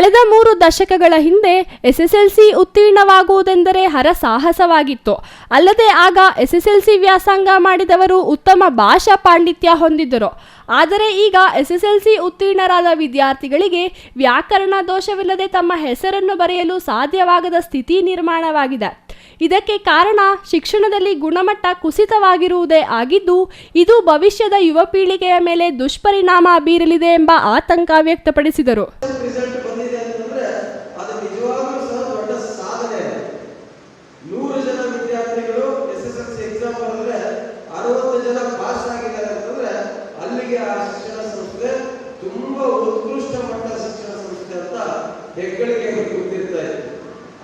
ಕಳೆದ 3 ದಶಕಗಳ ಹಿಂದೆ ಎಸ್ಎಸ್ಎಲ್ಸಿ ಉತ್ತೀರ್ಣವಾಗುವುದೆಂದರೆ ಹರಸಾಹಸವಾಗಿತ್ತು. ಅಲ್ಲದೆ ಆಗ ಎಸ್ಎಸ್ಎಲ್ಸಿ ವ್ಯಾಸಂಗ ಮಾಡಿದವರು ಉತ್ತಮ ಭಾಷಾ ಪಾಂಡಿತ್ಯ ಹೊಂದಿದ್ದರು. ಆದರೆ ಈಗ ಎಸ್ಎಸ್ಎಲ್ಸಿ ಉತ್ತೀರ್ಣರಾದ ವಿದ್ಯಾರ್ಥಿಗಳಿಗೆ ವ್ಯಾಕರಣ ದೋಷವಿಲ್ಲದೆ ತಮ್ಮ ಹೆಸರನ್ನು ಬರೆಯಲು ಸಾಧ್ಯವಾಗದ ಸ್ಥಿತಿ ನಿರ್ಮಾಣವಾಗಿದೆ. ಇದಕ್ಕೆ ಕಾರಣ ಶಿಕ್ಷಣದಲ್ಲಿ ಗುಣಮಟ್ಟ ಕುಸಿತವಾಗಿರುವುದೇ ಆಗಿದ್ದು, ಇದು ಭವಿಷ್ಯದ ಯುವ ಪೀಳಿಗೆಯ ಮೇಲೆ ದುಷ್ಪರಿಣಾಮ ಬೀರಲಿದೆ ಎಂಬ ಆತಂಕ ವ್ಯಕ್ತಪಡಿಸಿದರು.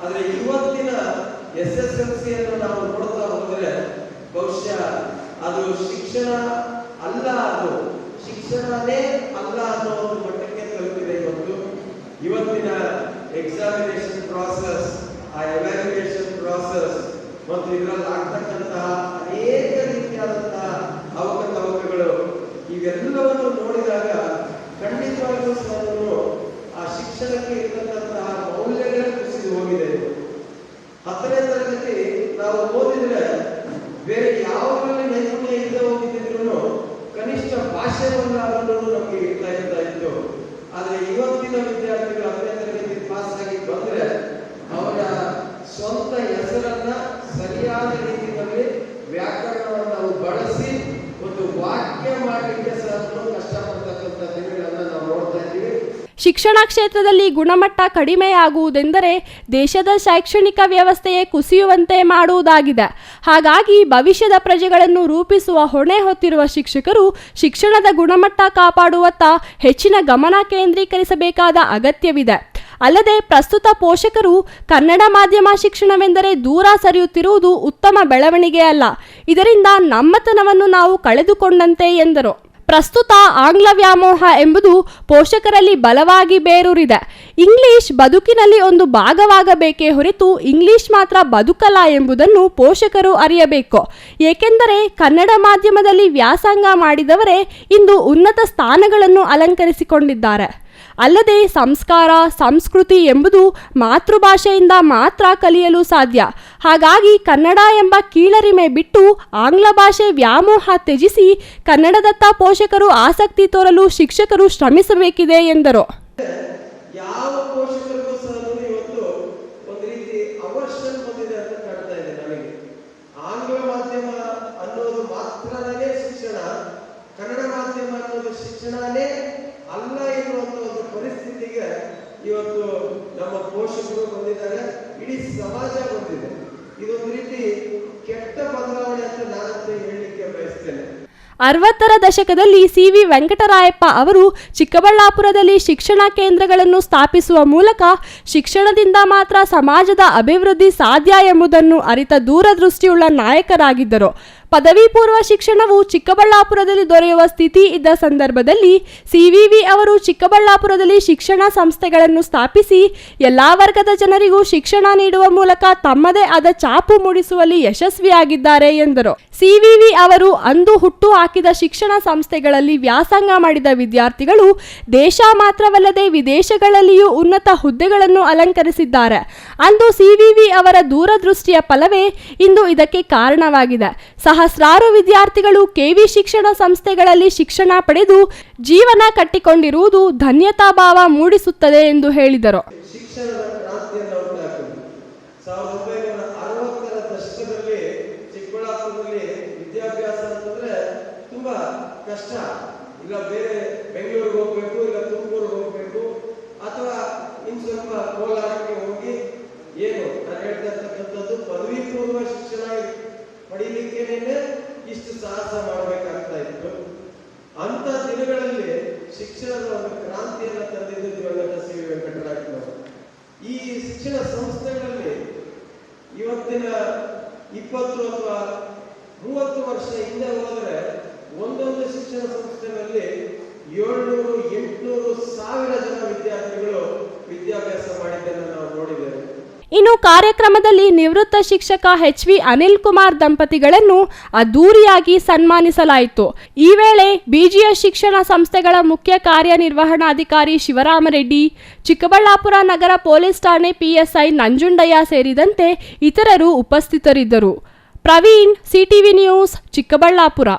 ಆದರೆ ಇವತ್ತಿನ ಎಸ್ಎಸ್ಎಲ್ಸಿಯನ್ನು ನಾವು ನೋಡ್ತಾ ಹೋದರೆ ಬಹುಶಃ ಅದು ಶಿಕ್ಷಣ ಅಲ್ಲ, ಅದು ಶಿಕ್ಷಣನೇ ಅಲ್ಲ ಅನ್ನೋ ಒಂದು ಮಟ್ಟಕ್ಕೆ ತಲುಪಿದೆ. ಇವತ್ತಿನ ಎಕ್ಸಾಮಿನೇಷನ್ ಪ್ರಾಸೆಸ್, ಆ ಎವ್ಯಾಲ್ಯೂಯೇಷನ್ ಪ್ರಾಸೆಸ್ ಮತ್ತು ಇದರಲ್ಲಿ ಆಗ್ತಕ್ಕಂತಹ ಅನೇಕ ರೀತಿಯಾದಂತಹ ಅವಕತವಕಗಳು ಇವೆಲ್ಲವನ್ನು ನೋಡಿದಾಗ ಖಂಡಿತವಾಗಿಯೂ ಸಹ ಆ ಶಿಕ್ಷಣಕ್ಕೆ ಇರತಕ್ಕಂತಹ ಮೌಲ್ಯಗಳೇ ಕುಸಿದು ಹೋಗಿದೆ. 10ನೇ ತರಗತಿ ನಾವು ಓದಿದ್ರೆ ಬೇರೆ ಯಾವುದರಲ್ಲಿ ನೈಪುಣ್ಯ ಇಲ್ಲದೆ ಹೋಗಿದ್ರು ಕನಿಷ್ಠ ಭಾಷೆಯನ್ನಾದರೂ ನಮಗೆ ಇರ್ತಾ ಇತ್ತು. ಆದರೆ ಇವತ್ತಿನ ವಿದ್ಯಾರ್ಥಿಗಳು 10ನೇ ತರಗತಿ ಪಾಸ್ ಆಗಿ ಬಂದ್ರೆ ಅವರ ಸ್ವಂತ ಹೆಸರನ್ನ ಸರಿಯಾದ ರೀತಿಯಲ್ಲಿ ವ್ಯಾಕರಣವನ್ನು ನಾವು ಬಳಸಿ ಒಂದು ವಾಕ್ಯ ಮಾಡಲಿಕ್ಕೆ ಸಹ ಕಷ್ಟಪಡ್ತಕ್ಕಂಥ ದಿನಗಳನ್ನ ನಾವು ನೋಡ್ತಾ ಇದ್ದೀವಿ. ಶಿಕ್ಷಣ ಕ್ಷೇತ್ರದಲ್ಲಿ ಗುಣಮಟ್ಟ ಕಡಿಮೆಯಾಗುವುದೆಂದರೆ ದೇಶದ ಶೈಕ್ಷಣಿಕ ವ್ಯವಸ್ಥೆಯೇ ಕುಸಿಯುವಂತೆ ಮಾಡುವುದಾಗಿದೆ. ಹಾಗಾಗಿ ಭವಿಷ್ಯದ ಪ್ರಜೆಗಳನ್ನು ರೂಪಿಸುವ ಹೊಣೆ ಹೊತ್ತಿರುವ ಶಿಕ್ಷಕರು ಶಿಕ್ಷಣದ ಗುಣಮಟ್ಟ ಕಾಪಾಡುವತ್ತ ಹೆಚ್ಚಿನ ಗಮನ ಕೇಂದ್ರೀಕರಿಸಬೇಕಾದ ಅಗತ್ಯವಿದೆ. ಅಲ್ಲದೆ ಪ್ರಸ್ತುತ ಪೋಷಕರು ಕನ್ನಡ ಮಾಧ್ಯಮ ಶಿಕ್ಷಣವೆಂದರೆ ದೂರ ಸರಿಯುತ್ತಿರುವುದು ಉತ್ತಮ ಬೆಳವಣಿಗೆ ಅಲ್ಲ. ಇದರಿಂದ ನಮ್ಮತನವನ್ನು ನಾವು ಕಳೆದುಕೊಂಡಂತೆ ಎಂದರು. ಪ್ರಸ್ತುತ ಆಂಗ್ಲ ವ್ಯಾಮೋಹ ಎಂಬುದು ಪೋಷಕರಲ್ಲಿ ಬಲವಾಗಿ ಬೇರೂರಿದೆ. ಇಂಗ್ಲಿಷ್ ಬದುಕಿನಲ್ಲಿ ಒಂದು ಭಾಗವಾಗಬೇಕೇ ಹೊರತು ಇಂಗ್ಲಿಷ್ ಮಾತ್ರ ಬದುಕಲ್ಲ ಎಂಬುದನ್ನು ಪೋಷಕರು ಅರಿಯಬೇಕು. ಏಕೆಂದರೆ ಕನ್ನಡ ಮಾಧ್ಯಮದಲ್ಲಿ ವ್ಯಾಸಂಗ ಮಾಡಿದವರೇ ಇಂದು ಉನ್ನತ ಸ್ಥಾನಗಳನ್ನು ಅಲಂಕರಿಸಿಕೊಂಡಿದ್ದಾರೆ. ಅಲ್ಲದೆ ಸಂಸ್ಕಾರ, ಸಂಸ್ಕೃತಿ ಎಂಬುದು ಮಾತೃಭಾಷೆಯಿಂದ ಮಾತ್ರ ಕಲಿಯಲು ಸಾಧ್ಯ. ಹಾಗಾಗಿ ಕನ್ನಡ ಎಂಬ ಕೀಳರಿಮೆ ಬಿಟ್ಟು ಆಂಗ್ಲ ಭಾಷೆ ವ್ಯಾಮೋಹ ತ್ಯಜಿಸಿ ಕನ್ನಡದತ್ತ ಪೋಷಕರು ಆಸಕ್ತಿ ತೋರಲು ಶಿಕ್ಷಕರು ಶ್ರಮಿಸಬೇಕಿದೆ ಎಂದರು. ಯಾವ ಪೋಷಕರಿಗೂ ಸಹ ಇವತ್ತು ಒಂದು ರೀತಿ ಅವರ್ಷನ್ ಬಂದಿದೆ ಅಂತ ಕಾಣ್ತಾ ಇದೆ ನನಗೆ. ಆಂಗ್ಲ ಮಾಧ್ಯಮ ಅನ್ನೋದು ಮಾತ್ರನೇ ಶಿಕ್ಷಣ, ಕನ್ನಡ ಮಾಧ್ಯಮ ಅನ್ನೋದು ಶಿಕ್ಷಣನೇ ಅಲ್ಲ ಎನ್ನುವಂತ ಒಂದು ಪರಿಸ್ಥಿತಿಗೆ ಇವತ್ತು ನಮ್ಮ ಪೋಷಕರು ಬಂದಿದ್ದಾರೆ, ಇಡೀ ಸಮಾಜ ಬಂದಿದೆ. ಇದೊಂದು ರೀತಿ ಕೆಟ್ಟ ಬದಲಾವಣೆ ಅಂತ ನಾನಂತೂ ಹೇಳಲಿಕ್ಕೆ ಬಯಸ್ತೇನೆ. 60ರ ದಶಕದಲ್ಲಿ ಸಿ.ವಿ. ವೆಂಕಟರಾಯಪ್ಪ ಅವರು ಚಿಕ್ಕಬಳ್ಳಾಪುರದಲ್ಲಿ ಶಿಕ್ಷಣ ಕೇಂದ್ರಗಳನ್ನು ಸ್ಥಾಪಿಸುವ ಮೂಲಕ ಶಿಕ್ಷಣದಿಂದ ಮಾತ್ರ ಸಮಾಜದ ಅಭಿವೃದ್ಧಿ ಸಾಧ್ಯ ಎಂಬುದನ್ನು ಅರಿತ ದೂರದೃಷ್ಟಿಯುಳ್ಳ ನಾಯಕರಾಗಿದ್ದರು. ಪದವಿ ಪೂರ್ವ ಶಿಕ್ಷಣವು ಚಿಕ್ಕಬಳ್ಳಾಪುರದಲ್ಲಿ ದೊರೆಯುವ ಸ್ಥಿತಿ ಇದ್ದ ಸಂದರ್ಭದಲ್ಲಿ ಸಿ.ವಿ.ವಿ. ಅವರು ಚಿಕ್ಕಬಳ್ಳಾಪುರದಲ್ಲಿ ಶಿಕ್ಷಣ ಸಂಸ್ಥೆಗಳನ್ನು ಸ್ಥಾಪಿಸಿ ಎಲ್ಲ ವರ್ಗದ ಜನರಿಗೂ ಶಿಕ್ಷಣ ನೀಡುವ ಮೂಲಕ ತಮ್ಮದೇ ಆದ ಛಾಪು ಮೂಡಿಸುವಲ್ಲಿ ಯಶಸ್ವಿಯಾಗಿದ್ದಾರೆ ಎಂದರು. ಸಿ.ವಿ.ವಿ. ಅವರು ಅಂದು ಹುಟ್ಟು ಹಾಕಿದ ಶಿಕ್ಷಣ ಸಂಸ್ಥೆಗಳಲ್ಲಿ ವ್ಯಾಸಂಗ ಮಾಡಿದ ವಿದ್ಯಾರ್ಥಿಗಳು ದೇಶ ಮಾತ್ರವಲ್ಲದೆ ವಿದೇಶಗಳಲ್ಲಿಯೂ ಉನ್ನತ ಹುದ್ದೆಗಳನ್ನು ಅಲಂಕರಿಸಿದ್ದಾರೆ. ಅಂದು ಸಿ.ವಿ.ವಿ. ಅವರ ದೂರದೃಷ್ಟಿಯ ಫಲವೇ ಇಂದು ಇದಕ್ಕೆ ಕಾರಣವಾಗಿದೆ. ಸಹಸ್ರಾರು ವಿದ್ಯಾರ್ಥಿಗಳು ಕೆವಿ ಶಿಕ್ಷಣ ಸಂಸ್ಥೆಗಳಲ್ಲಿ ಶಿಕ್ಷಣ ಪಡೆದು ಜೀವನ ಕಟ್ಟಿಕೊಂಡಿರುವುದು ಧನ್ಯತಾ ಭಾವ ಮೂಡಿಸುತ್ತದೆ ಎಂದು ಹೇಳಿದರು. ವಿದ್ಯಾಭ್ಯಾಸ ಅಂತಂದ್ರೆ ತುಂಬಾ ಕಷ್ಟ. ಈಗ ಬೇರೆ ಬೆಂಗಳೂರಿಗೆ ಹೋಗ್ಬೇಕು, ಇಲ್ಲ ತುಮಕೂರಿಗೆ ಹೋಗ್ಬೇಕು, ಅಥವಾ ಇನ್ ಸ್ವಲ್ಪ ಕೋಲಾರಕ್ಕೆ ಹೋಗಿ ಏನು ನಾನು ಹೇಳ್ತಾ ಇರ್ತಕ್ಕಂಥದ್ದು ಪದವಿ ಪೂರ್ವ ಶಿಕ್ಷಣ ಪಡೀಲಿಕ್ಕೇನೆ ಇಷ್ಟು ಸಾಹಸ ಮಾಡಬೇಕಾಗ್ತಾ ಇತ್ತು. ಅಂತ ದಿನಗಳಲ್ಲಿ ಶಿಕ್ಷಣದ ಒಂದು ಕ್ರಾಂತಿಯನ್ನು ತಂದಿದ್ದು ದಿವಂಗತ ಸಿ.ವಿ. ವೆಂಕಟರಾಯಪ್ಪನವರು. ಈ ಶಿಕ್ಷಣ ಸಂಸ್ಥೆಗಳಲ್ಲಿ ಇವತ್ತಿನ 20 ಅಥವಾ 30 ವರ್ಷ ಹಿಂದೆ ಹೋದರೆ ಒಂದೊಂದು ಶಿಕ್ಷಣ ಸಂಸ್ಥೆಗಳಲ್ಲಿ 700, 800, 1000 ಜನ ವಿದ್ಯಾರ್ಥಿಗಳು ವಿದ್ಯಾಭ್ಯಾಸ ಮಾಡಿದ್ದನ್ನು ನಾವು ನೋಡಿದ್ದೇವೆ. ಇನ್ನು ಕಾರ್ಯಕ್ರಮದಲ್ಲಿ ನಿವೃತ್ತ ಶಿಕ್ಷಕ HV ಅನಿಲ್ ಕುಮಾರ್ ದಂಪತಿಗಳನ್ನು ಅದ್ದೂರಿಯಾಗಿ ಸನ್ಮಾನಿಸಲಾಯಿತು. ಈ ವೇಳೆ BGS ಶಿಕ್ಷಣ ಸಂಸ್ಥೆಗಳ ಮುಖ್ಯ ಕಾರ್ಯನಿರ್ವಹಣಾಧಿಕಾರಿ ಶಿವರಾಮರೆಡ್ಡಿ, ಚಿಕ್ಕಬಳ್ಳಾಪುರ ನಗರ ಪೊಲೀಸ್ ಠಾಣೆ PSI ನಂಜುಂಡಯ್ಯ ಸೇರಿದಂತೆ ಇತರರು ಉಪಸ್ಥಿತರಿದ್ದರು. Praveen, CTV news, Chikkaballapur.